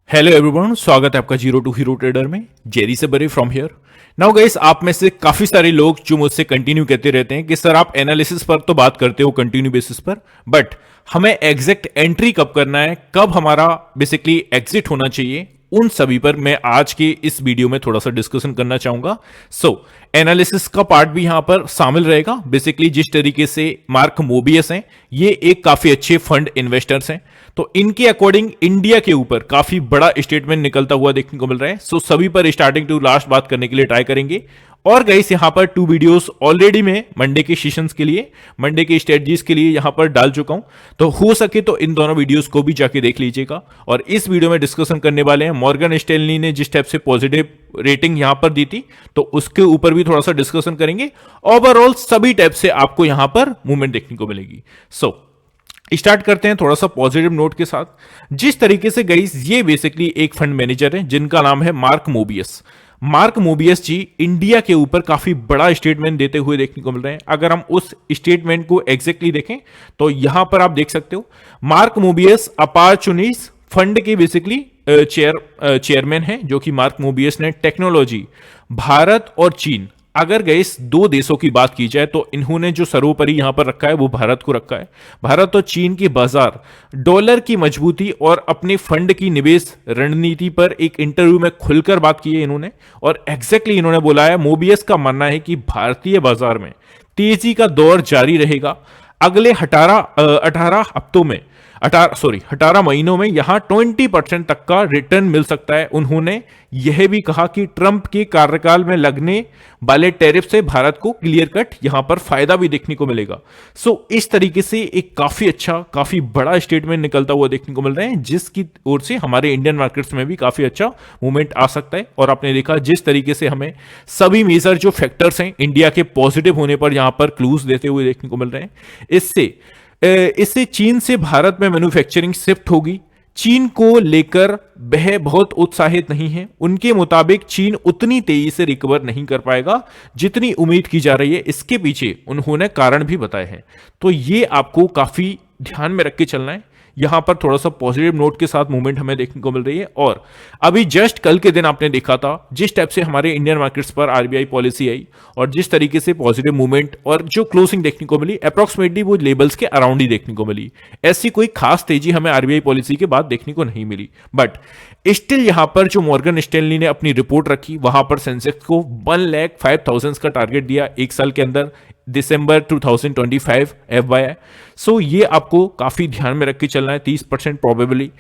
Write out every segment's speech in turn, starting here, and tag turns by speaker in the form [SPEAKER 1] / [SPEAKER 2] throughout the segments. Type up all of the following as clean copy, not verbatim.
[SPEAKER 1] Hello everyone, स्वागत है आपका जीरो टू हीरो ट्रेडर में। जेरी से बरे फ्रॉम हियर। नाउ गाइस, आप में से काफी सारे लोग जो मुझसे कंटिन्यू कहते रहते हैं कि सर आप एनालिसिस पर तो बात करते हो कंटिन्यू बेसिस पर, बट हमें एग्जैक्ट एंट्री कब करना है, कब हमारा बेसिकली एग्जिट होना चाहिए, उन सभी पर मैं आज के इस वीडियो में थोड़ा सा डिस्कशन करना चाहूंगा। सो एनालिसिस का पार्ट भी यहां पर शामिल रहेगा। बेसिकली जिस तरीके से मार्क मोबियस हैं, ये एक काफी अच्छे फंड इन्वेस्टर्स हैं, तो इनके अकॉर्डिंग इंडिया के ऊपर काफी बड़ा स्टेटमेंट निकलता हुआ देखने को मिल रहा है। सो सभी पर स्टार्टिंग टू लास्ट बात करने के लिए ट्राई करेंगे। और गाइस, यहां पर 2 वीडियोस ऑलरेडी मैं मंडे के सेशंस के लिए, मंडे के स्ट्रेटजीज के लिए यहां पर डाल चुका हूं, तो हो सके तो इन दोनों वीडियोस को भी जाके देख लीजिएगा। और इस वीडियो में डिस्कशन करने वाले हैं मॉर्गन स्टैनली ने जिस टाइप से पॉजिटिव रेटिंग यहां पर दी थी, तो उसके ऊपर भी थोड़ा सा डिस्कशन करेंगे। ओवरऑल सभी टाइप से आपको यहां पर मूवमेंट देखने को मिलेगी। स्टार्ट करते हैं थोड़ा सा पॉजिटिव नोट के साथ। जिस तरीके से गाइस, ये बेसिकली एक फंड मैनेजर है जिनका नाम है मार्क मोबियस। मार्क मोबियस जी इंडिया के ऊपर काफी बड़ा स्टेटमेंट देते हुए देखने को मिल रहे हैं। अगर हम उस स्टेटमेंट को एग्जैक्टली देखें तो यहां पर आप देख सकते हो, मार्क मोबियस अपॉर्चुनिटीज फंड के बेसिकली चेयरमैन है, जो कि मार्क मोबियस ने टेक्नोलॉजी, भारत और चीन, अगर गए इस 2 देशों की बात की जाए तो इन्होंने जो सर्वोपरि यहां पर रखा है वो भारत को रखा है। भारत और चीन के बाजार, डॉलर की मजबूती और अपने फंड की निवेश रणनीति पर एक इंटरव्यू में खुलकर बात की है इन्होंने। और एग्जैक्टली इन्होंने बोला है, मोबियस का मानना है कि भारतीय बाजार में तेजी का दौर जारी रहेगा। अगले 18 हफ्तों में 18 महीनों में यहां 20% तक का रिटर्न मिल सकता है। उन्होंने यह भी कहा कि ट्रंप के कार्यकाल में लगने वाले टैरिफ से भारत को क्लियर कट यहां पर फायदा भी देखने को मिलेगा। इस तरीके से एक काफी अच्छा, काफी बड़ा स्टेटमेंट निकलता हुआ देखने को मिल रहा है, जिसकी ओर से हमारे इंडियन मार्केट्स में भी काफी अच्छा मूवमेंट आ सकता है। और आपने देखा जिस तरीके से हमें सभी मेजर जो फैक्टर्स हैं इंडिया के पॉजिटिव होने पर यहां पर क्लूज देते हुए देखने को मिल रहे हैं। इससे चीन से भारत में मैन्युफैक्चरिंग शिफ्ट होगी। चीन को लेकर वह बहुत उत्साहित नहीं है। उनके मुताबिक चीन उतनी तेजी से रिकवर नहीं कर पाएगा जितनी उम्मीद की जा रही है। इसके पीछे उन्होंने कारण भी बताए हैं, तो ये आपको काफी ध्यान में रख के चलना है। यहां पर थोड़ा सा पॉजिटिव नोट के साथ मूवमेंट हमें देखने को मिल रही है। और अभी जस्ट कल के दिन आपने देखा था जिस टाइप से हमारे इंडियन मार्केट्स पर आरबीआई पॉलिसी आई और जिस तरीके से पॉजिटिव मूवमेंट और जो क्लोजिंग देखने को मिली, अप्रोक्सीमेटली वो लेवल्स के अराउंड ही देखने को मिली। ऐसी कोई खास तेजी हमें आरबीआई पॉलिसी के बाद देखने को नहीं मिली। बट स्टिल यहां पर जो मॉर्गन स्टैनली ने अपनी रिपोर्ट रखी, वहां पर सेंसेक्स को 1,05,000 का टारगेट दिया एक साल के अंदर, दिसंबर 2025 FYI। ये आपको काफी ध्यान में रख के चलना है, 30% प्रोबेबली।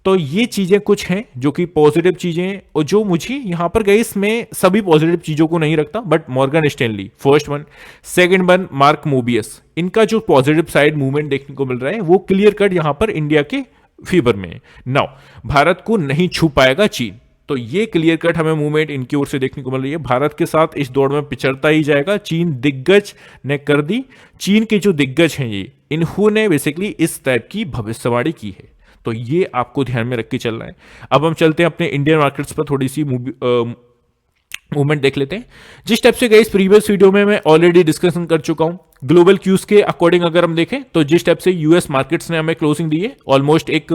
[SPEAKER 1] तो ये चीजें कुछ हैं जो कि पॉजिटिव चीजें हैं, और जो मुझे यहां पर गए, इसमें सभी पॉजिटिव चीजों को नहीं रखता, but Morgan Stanley first one, second one mark Mobius, इनका जो पॉजिटिव साइड मूवमेंट देखने को मिल रहा है वो क्लियर कट यहां पर इंडिया के फेवर में है। नाउ भारत को नहीं छू पाएगा चीन, तो ये क्लियर कट हमें मूवमेंट इनकी ओर से देखने को मिल रही है। भारत के साथ इस दौड़ में पिछड़ता ही जाएगा। चीन दिग्गज ने कर दी। चीन के जो दिग्गज हैं ये, इन्होंने बेसिकली इस टाइप की भविष्यवाणी की है, तो ये आपको ध्यान में रख के चलना है। अब हम चलते हैं अपने इंडियन मार्केट्स पर, थोड़ी सी मूवमेंट देख लेते हैं। जिस टाइप से गई इस प्रीवियस वीडियो में मैं ऑलरेडी डिस्कशन कर चुका हूं, ग्लोबल क्यूज के अकॉर्डिंग अगर हम देखें तो जिस टाइप से यूएस मार्केट्स ने हमें क्लोजिंग दी है, ऑलमोस्ट एक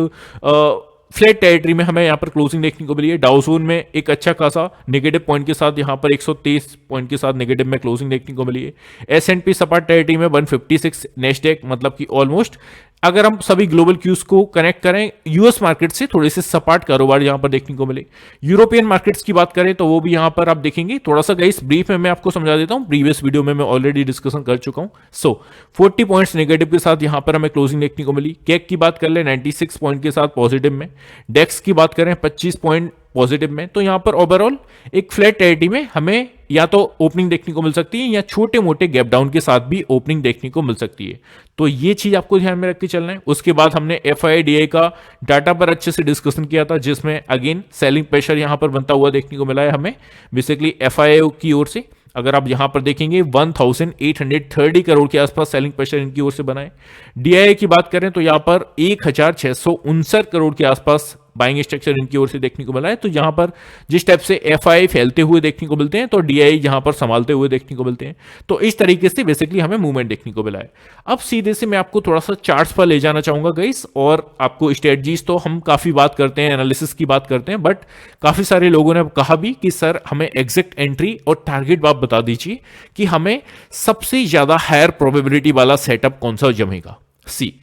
[SPEAKER 1] फ्लैट टेरिटरी में हमें यहां पर क्लोजिंग देखने को मिली है। डाउजोन में एक अच्छा खासा नेगेटिव पॉइंट के साथ यहां पर 123 पॉइंट के साथ नेगेटिव में क्लोजिंग देखने को मिली है। एस&पी सपाट टेरिटरी में 156, नेस्डेक मतलब कि ऑलमोस्ट, अगर हम सभी ग्लोबल क्यूज को कनेक्ट करें, यूएस मार्केट से थोड़े से सपाट कारोबार यहां पर देखने को मिले। यूरोपियन मार्केट्स की बात करें तो वो भी यहां पर आप देखेंगे। थोड़ा सा गाइस ब्रीफ में मैं आपको समझा देता हूं, प्रीवियस वीडियो में मैं ऑलरेडी डिस्कशन कर चुका हूं। 40 पॉइंट्स नेगेटिव के साथ यहां पर हमें क्लोजिंग देखने को मिली। कैक की बात कर ले 96 पॉइंट के साथ पॉजिटिव में। डेक्स की बात करें 25 पॉइंट पॉजिटिव में। तो यहां पर ओवरऑल एक फ्लैट टेरिटरी में हमें या तो ओपनिंग देखने को मिल सकती है या छोटे मोटे गैप डाउन के साथ भी ओपनिंग देखने को मिल सकती है, तो ये चीज आपको ध्यान में रख के चलना है। उसके बाद हमने FIDI का डाटा पर अच्छे से डिस्कशन किया था, जिसमें अगेन सेलिंग प्रेशर यहां पर बनता हुआ देखने को मिला है हमें बेसिकली FII की ओर से। अगर आप यहां पर देखेंगे 1830 करोड़ के आसपास सेलिंग प्रेशर इनकी ओर से बना है। DII की बात करें तो यहां पर 1659 करोड़ के आसपास बाइंग स्ट्रक्चर इनकी ओर से देखने को मिला है। तो यहां पर जिस टाइप से एफआई फैलते हुए देखने को मिलते हैं तो डीआई यहां पर संभालते हुए देखने को मिलते हैं। तो इस तरीके से बेसिकली हमें मूवमेंट देखने को मिला है। अब सीधे से मैं आपको थोड़ा सा चार्ट्स पर ले जाना चाहूंगा गाइस, और आपको स्ट्रेटजीज तो हम काफी बात करते हैं, एनालिसिस की बात करते हैं, बट काफी सारे लोगों ने कहा भी कि सर हमें एग्जैक्ट एंट्री और टारगेट आप बता दीजिए कि हमें सबसे ज्यादा हायर प्रोबेबिलिटी वाला सेटअप कौन सा जमेगा। सी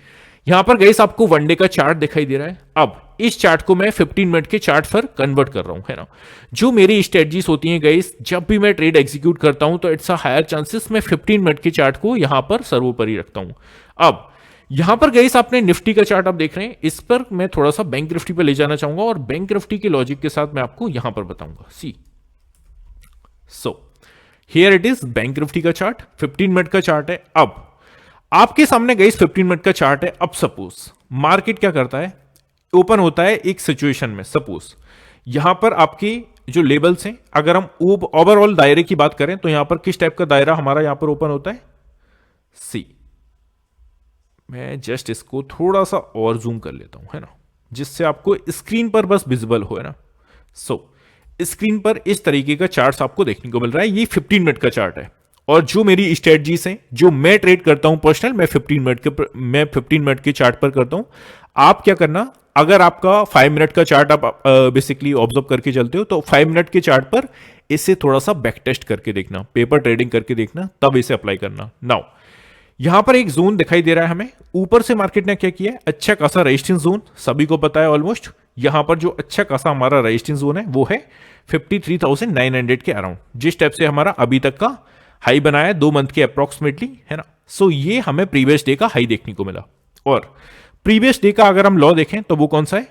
[SPEAKER 1] यहां पर गाइस आपको वनडे का चार्ट दिखाई दे रहा है। अब इस चार्ट को मैं 15 मिनट के चार्ट पर कन्वर्ट कर रहा हूं, है ना। जो मेरी स्ट्रेटजीज होती हैं गाइस, जब भी मैं ट्रेड एग्जीक्यूट करता हूं तो इट्स अ हायर चांसेस मैं 15 मिनट के चार्ट को यहां पर सर्वोपरि रखता हूं। अब यहां पर गाइस आपने निफ्टी का चार्ट आप देख रहे हैं, इस पर मैं थोड़ा सा बैंक निफ्टी पे ले जाना चाहूंगा और बैंक निफ्टी के लॉजिक के साथ मैं आपको यहां पर बताऊंगा। See so here it is bank Nifty का चार्ट, 15 मिनट का चार्ट है। अब आपके सामने गाइस 15 मिनट का चार्ट है। अब सपोज मार्केट क्या करता है, ओपन होता है एक सिचुएशन में, सपोज यहां पर आपकी जो लेवल्स हैं, अगर हम ओवरऑल दायरे की बात करें तो यहां पर किस टाइप का दायरा हमारा यहां पर ओपन होता है। सी मैं जस्ट इसको थोड़ा सा और जूम कर लेता हूं, है ना, जिससे आपको स्क्रीन पर बस विजिबल हो, है ना। सो स्क्रीन पर इस तरीके का चार्ट आपको देखने को मिल रहा है। ये 15 मिनट का चार्ट है और जो मेरी स्ट्रेटजीज हैं, जो मैं ट्रेड करता हूं पर्सनल, मैं 15 मिनट के चार्ट पर करता हूं। आप क्या करना, अगर आपका 5 मिनट का चार्ट आप बेसिकली ऑब्जर्व करके चलते हो तो 5 मिनट के चार्ट पर इसे थोड़ा सा बैक टेस्ट करके देखना, पेपर ट्रेडिंग करके देखना, तब इसे अप्लाई करना। नाउ यहां पर एक जोन दिखाई दे रहा है हमें, ऊपर से मार्केट ने क्या किया है, अच्छा खासा रेजिस्टेंस जोन, सभी को पता है ऑलमोस्ट। यहां पर जो अच्छा खासा हमारा रेजिस्टेंस जोन है वो है 53,900 के अराउंड, जिस टाइप से हमारा अभी तक का हाई बनाया 2 मंथ के अप्रोक्सीमेटली, है ना। सो ये हमें प्रीवियस डे का हाई देखने को मिला। और प्रीवियस डे का अगर हम लॉ देखें तो वो कौन सा है,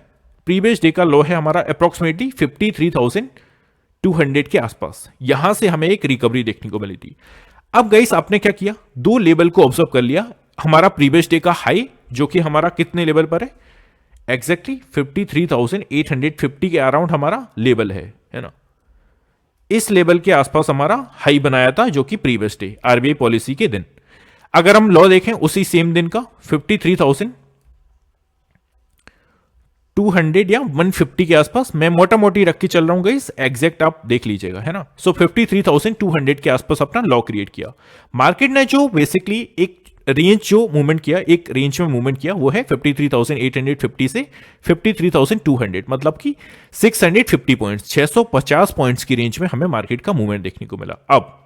[SPEAKER 1] प्रीवियस डे का लॉ है हमारा अप्रोक्सीमेटली 53,200 के आसपास। यहां से हमें एक रिकवरी देखने को मिली थी। अब गाइस आपने क्या किया, दो लेवल को ऑब्जर्व कर लिया। हमारा प्रीवियस डे का हाई जो कि हमारा कितने लेवल पर है, एग्जैक्टली 53,850 के अराउंड हमारा लेवल है ना। इस लेवल के आसपास हमारा हाई बनाया था जो कि प्रीवियस डे आरबीआई पॉलिसी के दिन। अगर हम लॉ देखें उसी सेम दिन का 53,200 या 150 के आसपास, मैं मोटा मोटी रख के चल रहा हूं गाइस, एग्जैक्ट आप देख लीजिएगा, है ना। सो 53,200 के आसपास अपना लॉ क्रिएट किया। मार्केट ने जो बेसिकली एक रेंज जो मूवमेंट किया, एक रेंज में मूवमेंट किया, वो है 53,850 से 53,200, मतलब कि 650 पॉइंट्स, 650 पॉइंट्स की रेंज में हमें मार्केट का मूवमेंट देखने को मिला। अब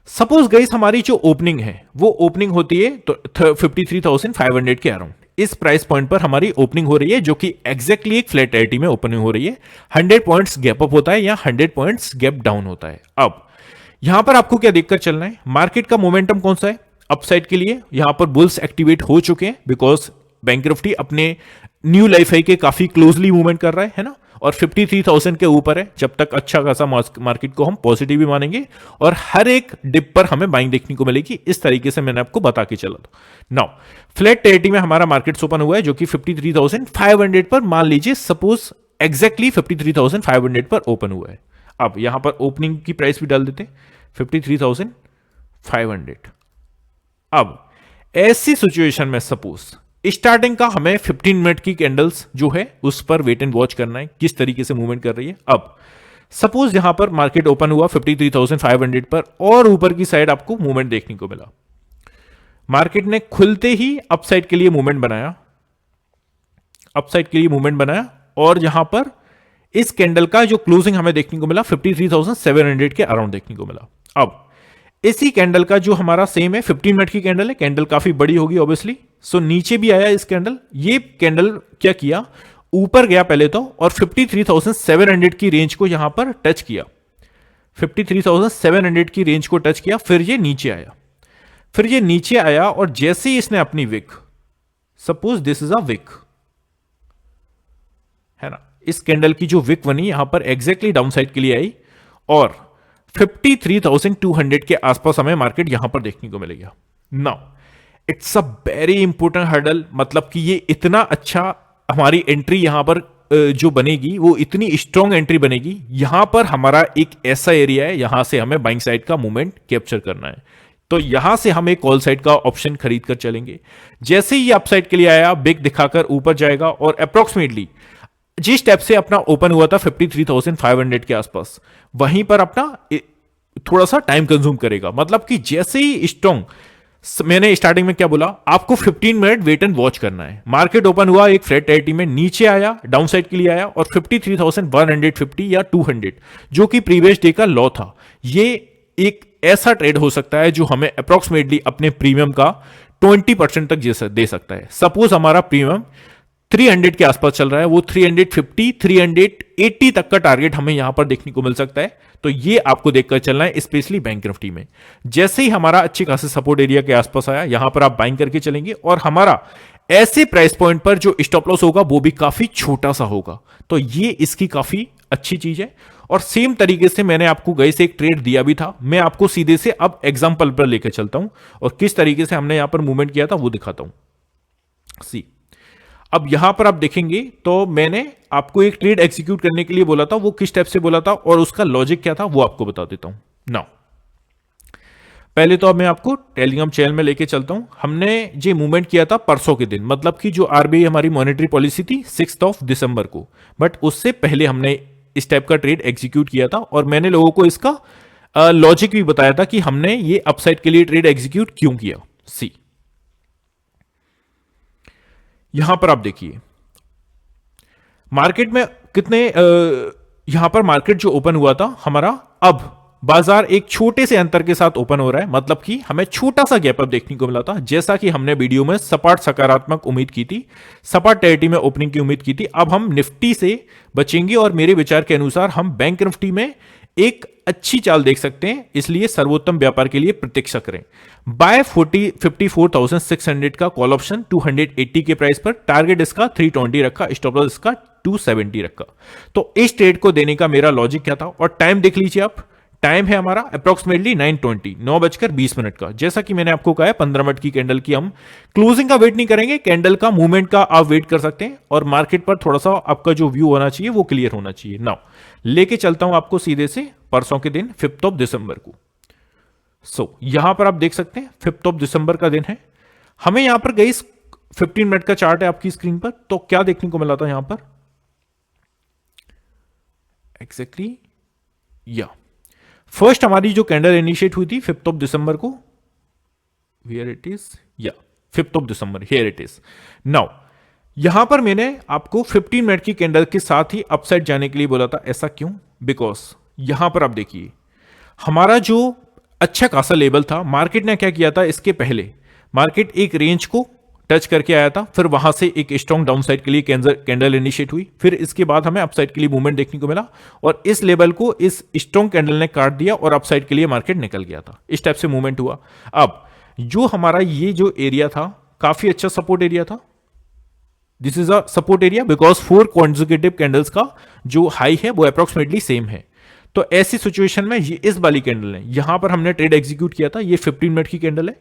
[SPEAKER 1] सपोज गाइस हमारी जो ओपनिंग है वो ओपनिंग होती है तो 53,500 के अराउंड, इस प्राइस पॉइंट पर हमारी ओपनिंग हो रही है, जो कि एग्जैक्टली एक फ्लैट एटी में ओपनिंग हो रही है। 100 पॉइंट्स गैप अप होता है या 100 पॉइंट्स गैप डाउन होता है। अब यहां पर आपको क्या देखकर चलना है, मार्केट का मोमेंटम कौन सा है, अपसाइड के लिए यहां पर बुल्स एक्टिवेट हो चुके हैं, बिकॉज बैंक निफ्टी अपने न्यू लाइफ हाई के काफी क्लोजली मूवमेंट कर रहा है ना, और 53,000 के ऊपर है। जब तक अच्छा खासा मार्केट को हम पॉजिटिव भी मानेंगे और हर एक डिप पर हमें बाइंग देखने को मिलेगी। इस तरीके से मैंने आपको बता के चला था। नाउ फ्लैट टेरिटरी में हमारा मार्केट ओपन हुआ है जो कि 53,500 पर, मान लीजिए सपोज एग्जैक्टली 53,500 पर ओपन हुआ है। अब यहां पर ओपनिंग की प्राइस भी डाल देते हैं 53,500। अब ऐसी सिचुएशन में सपोज स्टार्टिंग का हमें 15 मिनट की कैंडल्स जो है उस पर वेट एंड वॉच करना है, किस तरीके से मूवमेंट कर रही है। अब सपोज यहां पर मार्केट ओपन हुआ 53,500 पर और ऊपर की साइड आपको मूवमेंट देखने को मिला। मार्केट ने खुलते ही अपसाइड के लिए मूवमेंट बनाया, अपसाइड के लिए मूवमेंट बनाया, और यहां पर इस कैंडल का जो क्लोजिंग हमें देखने को मिला 53,700 के अराउंड देखने को मिला। अब इसी कैंडल का जो हमारा सेम है 15 मिनट की कैंडल है, कैंडल काफी बड़ी होगी ऑब्वियसली, सो नीचे भी आया इस कैंडल। ये कैंडल क्या किया, ऊपर गया पहले तो और 53,700 की रेंज को यहां पर टच किया, 53,700 की रेंज को टच किया, फिर ये नीचे आया, फिर ये नीचे आया, और जैसे ही इसने अपनी wick, suppose this is a wick, है ना, इस कैंडल की जो विक बनी यहां पर एग्जैक्टली डाउन साइड के लिए आई और 53,200 के आसपास हमें मार्केट यहां पर देखने को मिलेगा। Now it's a very important hurdle, मतलब कि ये इतना अच्छा हमारी एंट्री यहां पर जो बनेगी वो इतनी स्ट्रॉन्ग एंट्री बनेगी। यहां पर हमारा एक ऐसा एरिया है, यहां से हमें बाइंग साइड का मूवमेंट कैप्चर करना है, तो यहां से हम एक कॉल साइड का ऑप्शन खरीद कर चलेंगे। जैसे ही अप साइड के लिए आया, बिग दिखाकर ऊपर जाएगा और अप्रोक्सीमेटली जिस स्टेप से अपना ओपन हुआ था 53,500 के आसपास, वहीं पर अपना थोड़ा सा टाइम कंज्यूम करेगा। मतलब कि जैसे ही स्ट्रॉन्ग, मैंने स्टार्टिंग में क्या बोला आपको, 15 मिनट वेट एंड वॉच करना है। मार्केट ओपन हुआ एक फ्लैट टेरिटरी में, नीचे आया, डाउन साइड के लिए आया और 53,150 या 200 जो कि प्रीवियस डे का लॉ था, ये एक ऐसा ट्रेड हो सकता है जो हमें अप्रोक्सीमेटली अपने प्रीमियम का 20% तक दे सकता है। सपोज हमारा प्रीमियम 300 के आसपास चल रहा है, वो 350 380 तक का टारगेट हमें यहां पर देखने को मिल सकता है। तो ये आपको देखकर चलना है, स्पेशली बैंक निफ्टी में। जैसे ही हमारा अच्छे खासे सपोर्ट एरिया के आसपास आया, यहां पर आप बाइंग करके चलेंगे और हमारा ऐसे प्राइस पॉइंट पर जो स्टॉप लॉस होगा वो भी काफी छोटा सा होगा। तो ये इसकी काफी अच्छी चीज है। और सेम तरीके से मैंने आपको गए से एक ट्रेड दिया भी था, मैं आपको सीधे से अब एग्जांपल पर लेकर चलता हूं और किस तरीके से हमने यहां पर मूवमेंट किया था वो दिखाता हूं। सी, अब यहां पर आप देखेंगे तो मैंने आपको एक ट्रेड एग्जीक्यूट करने के लिए बोला था, वो किस टाइप से बोला था और उसका लॉजिक क्या था वो आपको बता देता हूं नाउ। पहले तो अब मैं आपको टेलीग्राम चैनल में लेके चलता हूं। हमने ये मूवमेंट किया था परसों के दिन, मतलब कि जो आरबीआई हमारी मॉनेटरी पॉलिसी थी 6 दिसंबर को, बट उससे पहले हमने इस टाइप का ट्रेड एग्जीक्यूट किया था और मैंने लोगों को इसका लॉजिक भी बताया था कि हमने ये अपसाइड के लिए ट्रेड एग्जीक्यूट क्यों किया। सी, यहां पर आप देखिए मार्केट में कितने यहां पर मार्केट जो ओपन हुआ था हमारा, अब बाजार एक छोटे से अंतर के साथ ओपन हो रहा है, मतलब कि हमें छोटा सा गैप अप देखने को मिला था, जैसा कि हमने वीडियो में सपाट सकारात्मक उम्मीद की थी, सपाट टेरिटरी में ओपनिंग की उम्मीद की थी। अब हम निफ्टी से बचेंगे और मेरे विचार के अनुसार हम बैंक निफ्टी में एक अच्छी चाल देख सकते हैं, इसलिए सर्वोत्तम व्यापार के लिए प्रतीक्षा करें। बाय 54,600 का कॉल ऑप्शन 280 के प्राइस पर, टारगेट इसका 320 रखा, स्टॉप लॉस इसका 270 रखा। तो इस ट्रेड को देने का मेरा लॉजिक क्या था, और टाइम देख लीजिए आप, टाइम है हमारा अप्रोक्सीमेटली 9:20, 9:20 का। जैसा कि मैंने आपको कहा है 15 मिनट की कैंडल की हम क्लोजिंग का वेट नहीं करेंगे, कैंडल का मूवमेंट का आप वेट कर सकते हैं और मार्केट पर थोड़ा सा आपका जो व्यू होना चाहिए वो क्लियर होना चाहिए। नाउ लेके चलता हूं आपको सीधे से परसों के दिन 5 दिसंबर को। यहां पर आप देख सकते हैं 5 दिसंबर का दिन है, हमें यहां पर गई 15 मिनट का चार्ट है आपकी स्क्रीन पर। तो क्या देखने को मिला था यहां पर एग्जैक्टली, या फर्स्ट हमारी जो कैंडल इनिशिएट हुई थी 5 दिसंबर को, वेयर इट इज, या 5 दिसंबर, हियर इट इज। नाउ यहां पर मैंने आपको 15 मिनट की कैंडल के साथ ही अपसाइड जाने के लिए बोला था। ऐसा क्यों? बिकॉज यहां पर आप देखिए हमारा जो अच्छा खासा लेवल था, मार्केट ने क्या किया था, इसके पहले मार्केट एक रेंज को टच करके आया था, फिर वहां से एक स्ट्रॉन्ग डाउन साइड के लिए कैंडल इनिशिएट हुई, फिर इसके बाद हमें अपसाइड के लिए मूवमेंट देखने को मिला और इस लेवल को इस स्ट्रॉन्ग कैंडल ने काट दिया और अपसाइड के लिए मार्केट निकल गया था। इस टाइप से मूवमेंट हुआ। अब जो हमारा ये जो एरिया था काफी अच्छा सपोर्ट एरिया था, this is a support area because 4 consecutive candles का जो हाई है वो अप्रोक्सीमेटली सेम है। तो ऐसी सिचुएशन में ये इस वाली कैंडल है, यहां पर हमने ट्रेड एग्जीक्यूट किया था, ये 15 मिनट की कैंडल है।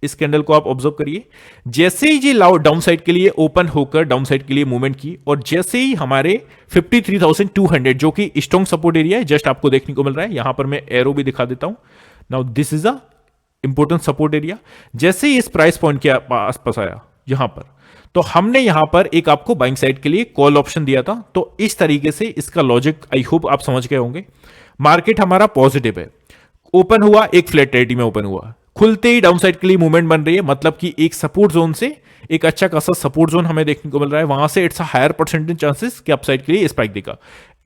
[SPEAKER 1] इस कैंडल को आप ऑब्जर्व करिए, जैसे ही ये डाउन साइड के लिए ओपन होकर डाउन साइड के लिए मूवमेंट की और जैसे ही हमारे 53,200 जो कि स्ट्रॉन्ग सपोर्ट एरिया है जस्ट आपको देखने को मिल रहा है, यहां पर मैं एरो भी दिखा देता हूं। Now this is a important support area. जैसे ही इस प्राइस पॉइंट के आसपास आया यहां पर, तो हमने यहां पर एक आपको बाइंग साइड के लिए कॉल ऑप्शन दिया था। तो इस तरीके से इसका लॉजिक आई होप आप समझ गए होंगे। मार्केट हमारा पॉजिटिव है, ओपन हुआ एक फ्लैट टेरिटरी में ओपन हुआ, खुलते ही डाउन साइड के लिए मूवमेंट बन रही है, मतलब कि एक सपोर्ट जोन से एक अच्छा खासा सपोर्ट जोन हमें देखने को मिल रहा है, वहां से it's a higher percentage chances कि अपसाइड के लिए स्पाइक देगा।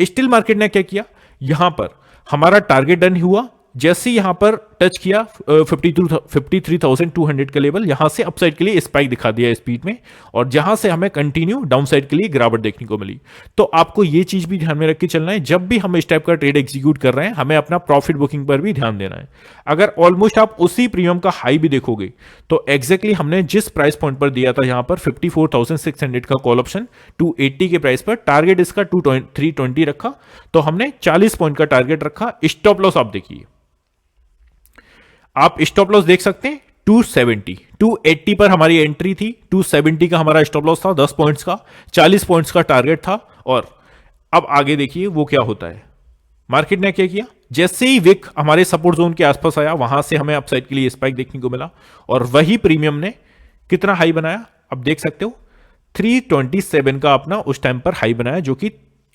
[SPEAKER 1] स्टिल मार्केट ने क्या किया, यहां पर हमारा टारगेट डन हुआ, जैसे यहां पर टच किया 53,200 का लेवल, यहां से अपसाइड के लिए स्पाइक दिखा दिया स्पीड में और जहां से हमें कंटिन्यू डाउन साइड के लिए गिरावट देखने को मिली। तो आपको यह चीज भी ध्यान में रख के चलना है, जब भी हम इस टाइप का ट्रेड एग्जीक्यूट कर रहे हैं हमें अपना प्रॉफिट बुकिंग पर भी ध्यान देना है। अगर ऑलमोस्ट आप उसी प्रीमियम का हाई भी देखोगे तो एग्जैक्टली हमने जिस प्राइस पॉइंट पर दिया था यहां पर 54,600 का कॉल ऑप्शन 280 के प्राइस पर, टारगेट इसका 320 रखा, तो हमने 40 पॉइंट का टारगेट रखा। स्टॉप लॉस आप देखिए, आप स्टॉप लॉस देख सकते हैं 270, 280 पर हमारी एंट्री थी, 270 का हमारा स्टॉप लॉस था 10 पॉइंट्स का, 40 पॉइंट्स का टारगेट था। और अब आगे देखिए वो क्या होता है, मार्केट ने क्या किया, जैसे ही विक हमारे सपोर्ट जोन के आसपास आया वहां से हमें अपसाइड के लिए स्पाइक देखने को मिला और वही प्रीमियम ने कितना हाई बनाया, अब देख सकते हो 327 का अपना उस टाइम पर हाई बनाया, जो कि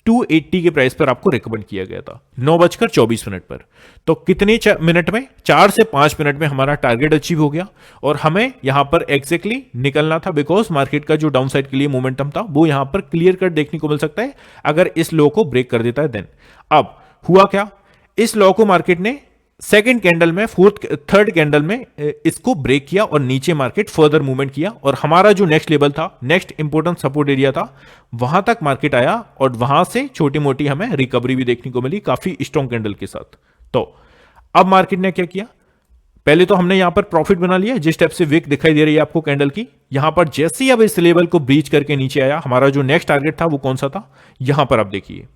[SPEAKER 1] 280 के प्राइस पर आपको रिकमेंड किया गया था 9:24 पर। तो कितने मिनट में, 4 से 5 मिनट में हमारा टारगेट अचीव हो गया और हमें यहां पर एग्जैक्टली निकलना था, बिकॉज मार्केट का जो डाउन साइड के लिए मोमेंटम था वो यहां पर क्लियर कट देखने को मिल सकता है अगर इस लो को ब्रेक कर देता है देन। अब हुआ क्या, इस लो को मार्केट ने सेकंड कैंडल में, थर्ड कैंडल में इसको ब्रेक किया और नीचे मार्केट फर्दर मूवमेंट किया और हमारा जो नेक्स्ट लेवल था, नेक्स्ट इंपॉर्टेंट सपोर्ट एरिया था, वहां तक मार्केट आया और वहां से छोटी मोटी हमें रिकवरी भी देखने को मिली काफी स्ट्रॉन्ग कैंडल के साथ। तो अब मार्केट ने क्या किया, पहले तो हमने यहां पर प्रॉफिट बना लिया, जिस टाइप से विक दिखाई दे रही है आपको कैंडल की, यहां पर जैसे ही अब इस लेवल को ब्रीच करके नीचे आया, हमारा जो नेक्स्ट टारगेट था वो कौन सा था, यहां पर आप देखिए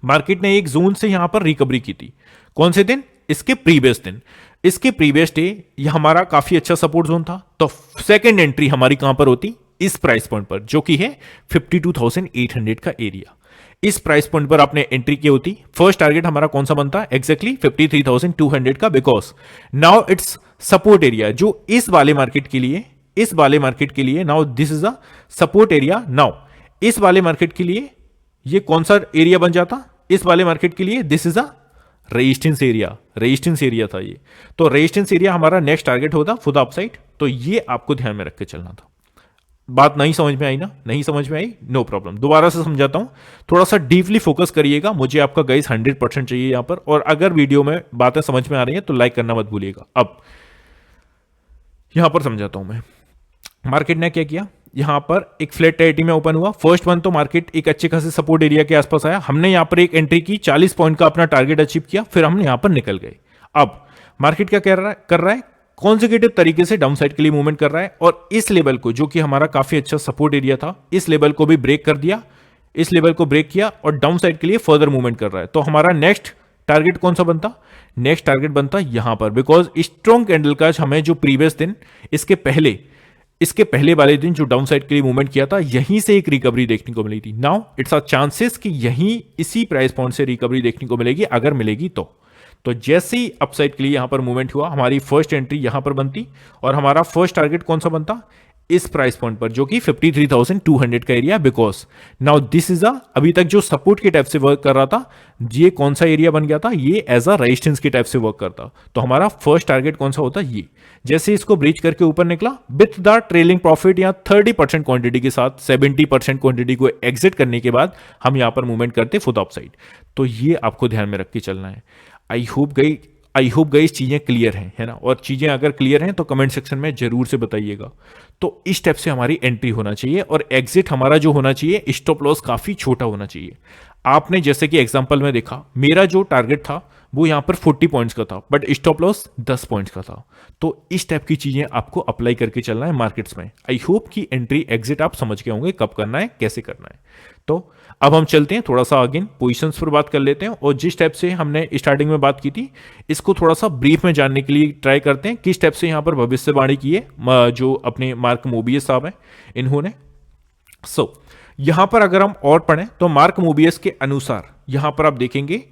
[SPEAKER 1] मार्केट ने एक जोन से यहां पर रिकवरी की थी। कौन से दिन, इसके प्रीवियस दिन, इसके प्रीवियस डे यह हमारा काफी अच्छा सपोर्ट जोन था। तो सेकंड एंट्री हमारी कहां पर होती, इस प्राइस पॉइंट पर, जो कि है 52,800 का एरिया। इस प्राइस पॉइंट पर आपने एंट्री की होती, फर्स्ट टारगेट हमारा कौन सा बनता, एग्जैक्टली 53,200 का, because now it's support area जो इस वाले मार्केट के लिए, इस वाले मार्केट के लिए now this is a support area. Now इस वाले मार्केट के लिए ये कौन सा एरिया बन जाता, इस वाले मार्केट के लिए this is a resistance area, resistance area था ये। तो रेजिस्टेंस एरिया हमारा नेक्स्ट टारगेट होता फॉर द अपसाइड। तो ये आपको ध्यान में रख के चलना था। बात नहीं समझ में आई ना, नहीं समझ में आई, नो प्रॉब्लम, दोबारा से समझाता हूं, थोड़ा सा डीपली फोकस करिएगा, मुझे आपका गाइस 100% चाहिए यहां पर। और अगर वीडियो में बातें समझ में आ रही है तो लाइक करना मत भूलिएगा। अब यहां पर समझाता हूं मैं, मार्केट ने क्या किया, यहां पर एक फ्लैट टेरिटरी में ओपन हुआ, फर्स्ट वन तो मार्केट एक अच्छे खासे सपोर्ट एरिया के आसपास आया, हमने यहां पर एक एंट्री की, 40 पॉइंट का अपना टारगेट अचीव किया, फिर हम यहां पर निकल गए। अब मार्केट क्या कर रहा है, कॉन्जिक्यूटिव तरीके से डाउन साइड के लिए मूवमेंट कर रहा है और इस लेवल को, जो कि हमारा काफी अच्छा सपोर्ट एरिया था, इस लेवल को भी ब्रेक कर दिया, इस लेवल को ब्रेक किया और डाउन साइड के लिए फर्दर मूवमेंट कर रहा है। तो हमारा नेक्स्ट टारगेट कौन सा बनता, नेक्स्ट टारगेट बनता यहां पर, बिकॉज स्ट्रॉन्ग कैंडल का हमें जो प्रीवियस दिन, इसके पहले वाले दिन जो डाउन साइड के लिए मूवमेंट किया था, यहीं से एक रिकवरी देखने को मिली थी। नाउ इट्स अ चांसेस कि यहीं इसी प्राइस पॉइंट से रिकवरी देखने को मिलेगी, अगर मिलेगी तो जैसे ही अपसाइड के लिए यहां पर मूवमेंट हुआ, हमारी फर्स्ट एंट्री यहां पर बनती और हमारा फर्स्ट टारगेट कौन सा बनता, इस प्राइस पॉइंट पर, जो कि 53,200 का area, because now this is अभी तक जो सपोर्ट के टाइप से वर्क कर रहा था, ये कौन सा एरिया बन गया था, ये एज अ रेजिस्टेंस के टाइप से वर्क करता। तो हमारा फर्स्ट टारगेट कौन सा होता, ये जैसे इसको ब्रीच करके ऊपर निकला विथ द ट्रेलिंग प्रॉफिट या 30% क्वांटिटी के साथ, 70% क्वांटिटी को एग्जिट करने के बाद हम यहां पर मूवमेंट करते फुट अपसाइड। तो ये आपको ध्यान में रख के चलना है। आई होप गई चीजें क्लियर हैं, है ना, और चीजें अगर क्लियर हैं तो कमेंट सेक्शन में जरूर से बताइएगा। तो इस स्टेप से हमारी एंट्री होना चाहिए और एग्जिट हमारा जो होना चाहिए, स्टॉप लॉस काफी छोटा होना चाहिए। आपने जैसे कि एग्जांपल में देखा, मेरा जो टारगेट था वो यहां पर 40 पॉइंट्स का था, बट स्टॉप लॉस 10 पॉइंट्स का था। तो इस टाइप की चीजें आपको अप्लाई करके चलना है मार्केट्स में। आई होप कि एंट्री एग्जिट आप समझ के होंगे कब करना है, कैसे करना है। तो अब हम चलते हैं थोड़ा सा अगेन पोजीशंस पर बात कर लेते हैं, और जिस टाइप से हमने स्टार्टिंग में बात की थी, इसको थोड़ा सा ब्रीफ में जानने के लिए ट्राई करते हैं, किस टाइप से यहां पर भविष्यवाणी की है जो अपने मार्क मोबियस साहब हैं इन्होंने। यहां पर अगर हम और पढ़ें तो मार्क मोबियस के अनुसार यहां पर आप देखेंगे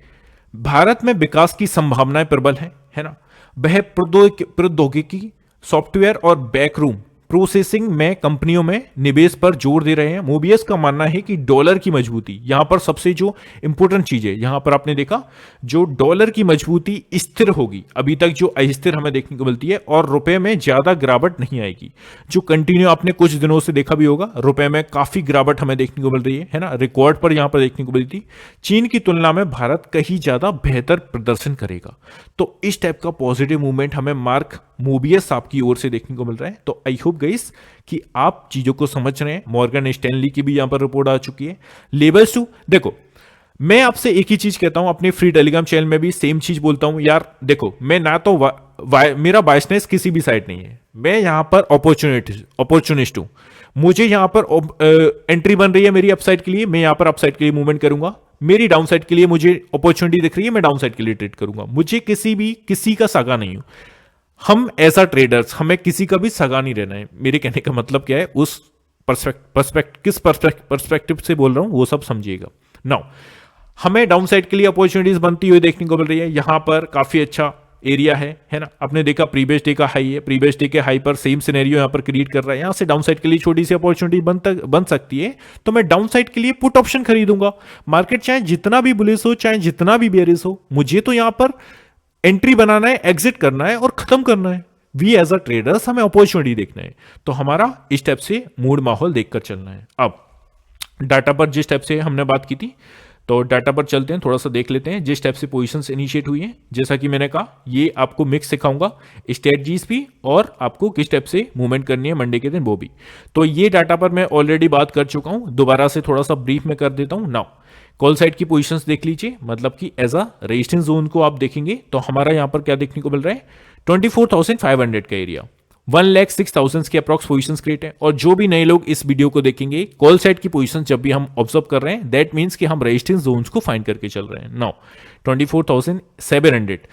[SPEAKER 1] भारत में विकास की संभावनाएं प्रबल है ना। वह प्रौद्योगिकी, सॉफ्टवेयर और बैकरूम प्रोसेसिंग में कंपनियों में निवेश पर जोर दे रहे हैं। मोबियस का मानना है कि डॉलर की मजबूती यहां पर सबसे जो इंपॉर्टेंट चीज है, यहां पर आपने देखा जो डॉलर की मजबूती स्थिर होगी, अभी तक जो अस्थिर हमें देखने को मिलती है, और रुपए में ज्यादा गिरावट नहीं आएगी, जो कंटिन्यू आपने कुछ दिनों से देखा भी होगा, रुपए में काफी गिरावट हमें देखने को मिल रही है ना, रिकॉर्ड पर यहां पर देखने को मिलती। चीन की तुलना में भारत कहीं ज्यादा बेहतर प्रदर्शन करेगा। तो इस टाइप का पॉजिटिव मूवमेंट हमें मार्क मोबियस साहब की ओर से देखने को मिल रहा है। तो आई होप गाइस कि आप चीजों को समझ रहे हैं। मॉर्गन स्टैनली की भी यहां पर रिपोर्ट आ चुकी है। लेवल्स टू, देखो मैं आपसे एक ही चीज कहता हूं, अपने फ्री टेलीग्राम चैनल में भी सेम चीज बोलता हूं यार। देखो मैं ना तो मेरा बायसनेस किसी भी साइड नहीं है, मैं यहां पर अपॉर्चुनिस्ट हूं। मुझे यहां पर एंट्री बन रही है मेरी अपसाइड के लिए, मैं यहां पर अपसाइड के लिए मूवमेंट करूंगा। मेरी डाउन साइड के लिए मुझे अपॉर्चुनिटी दिख रही है, मैं डाउन साइड के लिए ट्रेड करूंगा। मुझे किसी का सगा नहीं हूं। हम एज अ ट्रेडर्स, हमें किसी का भी सगा नहीं रहना है। मेरे कहने का मतलब क्या है, उस किस पर्सपेक्टिव से बोल रहा हूं वो सब समझिएगा। नाउ हमें डाउन साइड के लिए अपॉर्चुनिटीज बनती हुई देखने को मिल रही है। यहां पर काफी अच्छा एरिया है ना। आपने देखा प्रीवियस डे का हाई है, प्रीवियस डे के हाई पर सेम सिनेरियो यहाँ पर क्रिएट कर रहा है, यहाँ से डाउन साइड के लिए छोटी सी अपॉर्चुनिटी बन सकती है, तो मैं डाउन साइड के लिए पुट ऑप्शन खरीदूंगा। मार्केट चाहे जितना भी बुलिश हो, चाहे जितना भी बेरिश हो, मुझे तो यहाँ पर एंट्री बनाना है, एग्जिट करना है और खत्म करना है। वी एज अ ट्रेडर्स हमें अपॉर्चुनिटी देखना है, तो हमारा इस टाइप से मूड माहौल देखकर चलना है। अब डाटा पर जिस टाइप से हमने बात की थी, तो डाटा पर चलते हैं, थोड़ा सा देख लेते हैं जिस टाइप से पोजीशंस इनिशिएट हुई हैं। जैसा कि मैंने कहा, ये आपको मिक्स सिखाऊंगा, स्ट्रेटजीज भी और आपको किस टाइप से मूवमेंट करनी है मंडे के दिन वो भी। तो ये डाटा पर मैं ऑलरेडी बात कर चुका हूं, दोबारा से थोड़ा सा ब्रीफ में कर देता हूं। नाउ कॉल साइड की पोजीशंस देख लीजिए, मतलब कि एज अ रेजिस्टेंस जोन को आप देखेंगे तो हमारा यहां पर क्या देखने को मिल रहा है, 24,500 का एरिया, 1,06,000 के अप्रॉक्स पोजीशंस क्रिएट है। और जो भी नए लोग इस वीडियो को देखेंगे, कॉल साइड की पोजीशंस जब भी हम ऑब्जर्व कर रहे हैं, दैट मींस कि हम रेजिस्टेंस जोन्स को फाइंड करके चल रहे हैं। नाउ 24,700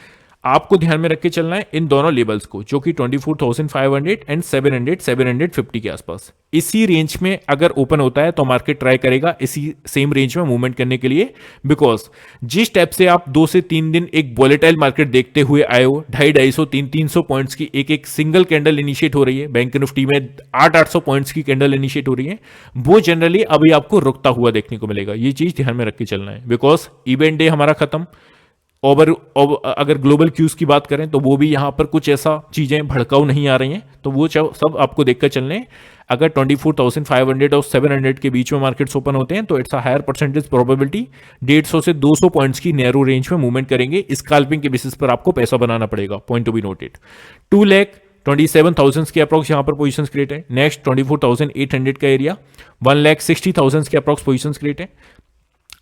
[SPEAKER 1] आपको ध्यान में रख के चलना है इन दोनों लेवल्स को, जो कि 24,500 एंड 700 750 के आसपास। इसी रेंज में अगर ओपन होता है तो मार्केट ट्राई करेगा इसी सेम रेंज में मूवमेंट करने के लिए, बिकॉज जिस टाइप से आप 2 से 3 दिन एक वॉलेटाइल मार्केट देखते हुए आए हो, 250, 300 पॉइंट्स की एक सिंगल कैंडल इनिशिएट हो रही है, बैंक निफ्टी में 800 पॉइंट्स की कैंडल इनिशिएट हो रही है, वो जनरली अभी आपको रुकता हुआ देखने को मिलेगा। ये चीज ध्यान में रख के चलना है, बिकॉज इवेंट डे हमारा खत्म। अगर ग्लोबल क्यूज की बात करें तो वो भी यहां पर कुछ ऐसा चीजें भड़काऊ नहीं आ रही हैं, तो वो सब आपको देखकर चलने हैं। अगर 24,500 और 700 के बीच में मार्केट्स ओपन होते हैं तो it's a higher percentage probability 150 से 200 पॉइंट्स की नैरो रेंज में मूवमेंट करेंगे। स्कैल्पिंग के बेसिस पर आपको पैसा बनाना पड़ेगा, पॉइंट टू बी नोटेड। 2,27,000 के अप्रॉक्स यहां पर पोजीशन क्रिएट है। नेक्स्ट 24,800 का एरिया, 1,60,000 के अप्रॉक्स पोजीशन क्रिएट है।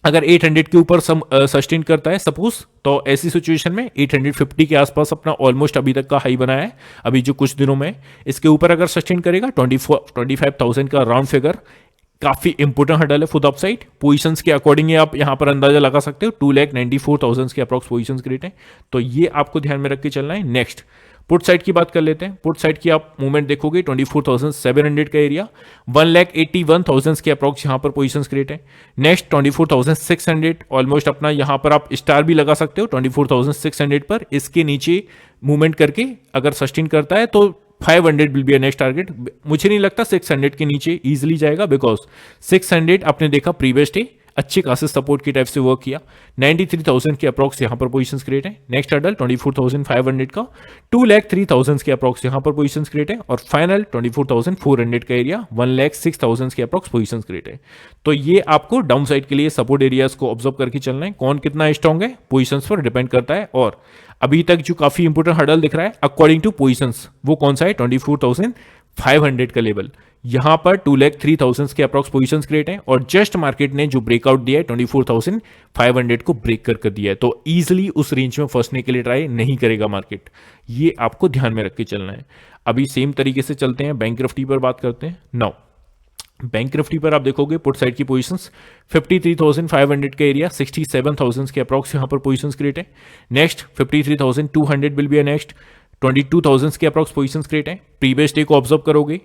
[SPEAKER 1] अगर 800 के ऊपर सस्टेन करता है सपोज, तो ऐसी सिचुएशन में 850 के आसपास अपना ऑलमोस्ट अभी तक का हाई बनाया है, अभी जो कुछ दिनों में इसके ऊपर अगर सस्टेन करेगा 25,000 का राउंड फिगर काफी इंपोर्टेंट हडल है फॉर द अपसाइड। पोजीशंस के अकॉर्डिंग आप यहां पर अंदाजा लगा सकते हो, 2,94,000 के अप्रॉक्स पोजीशंस क्रिएट है, तो ये आपको ध्यान में रख के चलना है। नेक्स्ट पुट साइड की बात कर लेते हैं। पुट साइड की आप मूवमेंट देखोगे 24,700 का एरिया, 1,81,000 के अप्रॉक्स यहां पर पोजीशंस क्रिएट है। नेक्स्ट 24,600 ऑलमोस्ट अपना यहां पर आप स्टार भी लगा सकते हो 24,600 पर। इसके नीचे मूवमेंट करके अगर सस्टेन करता है तो 500 will be a next target. मुझे नहीं लगता 600 के नीचे इजीली जाएगा, बिकॉज 600 आपने देखा प्रीवियस डे अच्छे खासे सपोर्ट की टाइप से वर्क किया। 93,000 के अप्रॉक्स यहां पर पोजीशंस क्रिएट है। नेक्स्ट हर्डल 24,500 का, 2,03,000 के अप्रॉक्स यहां पर पोजीशंस क्रिएट है। और फाइनल 24,400 का एरिया, 1,06,000 के अप्रॉक्स पोजीशंस क्रिएट है। तो ये आपको डाउन साइड के लिए सपोर्ट एरियाज को ऑब्जर्व करके चलना है। कौन कितना स्ट्रॉन्ग है पोजीशंस पर डिपेंड करता है। और अभी तक जो काफी इंपोर्टेंट हर्डल दिख रहा है अकॉर्डिंग टू पोजीशंस, वो कौन सा है, 24,500 का लेवल। यहां पर 2,03,000 के अप्रॉक्स पोजीशंस क्रिएट है और जस्ट मार्केट ने जो ब्रेकआउट दिया है 24,500 को ब्रेक कर दिया है, तो इजीली उस रेंज में फंसने के लिए ट्राई नहीं करेगा मार्केट। ये आपको ध्यान में रख के चलना है। अभी सेम तरीके से चलते हैं, बैंक निफ्टी पर बात करते हैं। नाउ बैंक निफ्टी पर आप देखोगे पुट साइड की पोजीशंस 53,500 का एरिया, 67,000 के अप्रॉक्स यहां पर पोजीशंस क्रिएट है। नेक्स्ट 53,200 विल बी नेक्स्ट, 22,000 के अप्रॉक्स पोजीशंस क्रिएट है। प्रीवियस डे को ऑब्जर्व करोगे,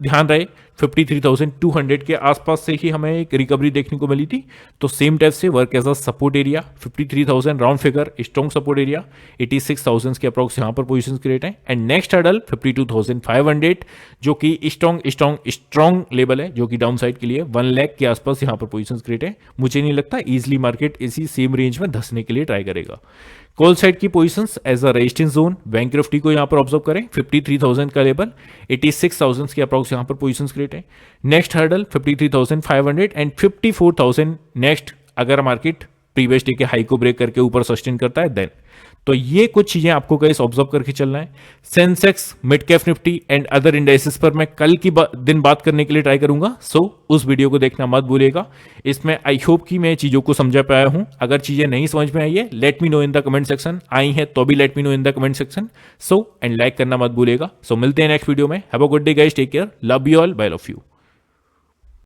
[SPEAKER 1] ध्यान रहे 53,200 के आसपास से ही हमें एक रिकवरी देखने को मिली थी, तो सेम टाइप से work as a support area. 53,000 round figure strong support area, 86,000 के अप्रॉक्स यहां पर पोजीशंस क्रिएट है। एंड नेक्स्ट हर्डल 52,500 जो कि स्ट्रॉन्ग लेवल है, जो कि डाउन साइड के लिए 1 लाख के आसपास यहां पर पोजीशंस क्रिएट है। मुझे नहीं लगता इजीली मार्केट इसी सेम रेंज में धसने के लिए ट्राई करेगा। कॉल साइड की positions as a resistance zone Bank Nifty को यहां पर ऑब्जर्व करें, 53,000 का लेवल, 86,000 के अप्रॉक्स यहां पर पोजीशंस क्रिएट है। नेक्स्ट हर्डल 53,500 एंड 54,000 नेक्स्ट, अगर मार्केट प्रीवियस डे के हाई को ब्रेक करके ऊपर सस्टेन करता है देन। तो ये कुछ चीजें आपको गाइस ऑब्जर्व करके चलना है। Sensex, mid cap Nifty and other indices पर मैं कल की दिन बात करने के लिए ट्राई करूंगा, सो उस वीडियो को देखना मत भूलिएगा। इसमें आई होप कि मैं चीजों को समझा पाया हूं। अगर चीजें नहीं समझ में आई है, let me know in the comment section. आई है तो भी let me know in the comment section. So and like करना मत भूलिएगा। सो मिलते हैं नेक्स्ट वीडियो में। Have a good day guys, take care, love you all, bye love you.